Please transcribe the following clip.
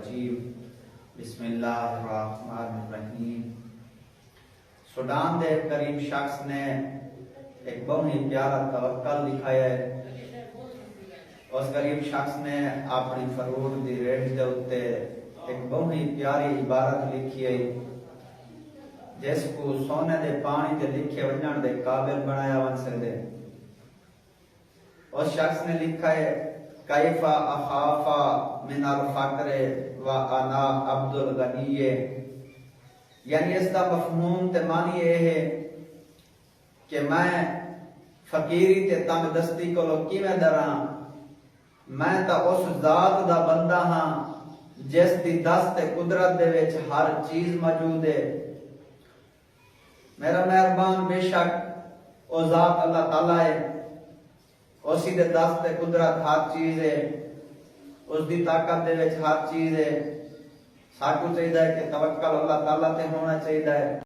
الرجیم بسم اللہ الرحمن الرحیم۔ سوڈان دے قریب شخص نے ایک بہت ہی پیارا توکل دکھایا ہے۔ اس غریب شخص نے اپنی فروٹ دی ریڑھ دے اوتے ایک بہت ہی پیاری عبارت لکھی ہے جس کو سونے دے پانی تے لکھے ونجن دے قابل بنایا ون سکدے۔ اس شخص نے لکھا ہے کیف اخاف من الفقر وانا عبد الغنی، یعنی اس کا مفہوم تے معنی یہ ہے کہ میں فقیری تے تنگ دستی کو کیویں ڈراں، میں تا اس ذات دا بندہ ہاں جس دی دست تے قدرت دے وچ ہر چیز موجود ہے۔ میرا مہربان بے شک او ذات اللہ تعالیٰ ہے، اسی دے دست تے قدرت ہر چیز ہے، اس دی طاقت دے وچ ہر چیز ہے۔ ساکو چاہیے کہ توکل اللہ تعالیٰ تے ہونا چاہیے۔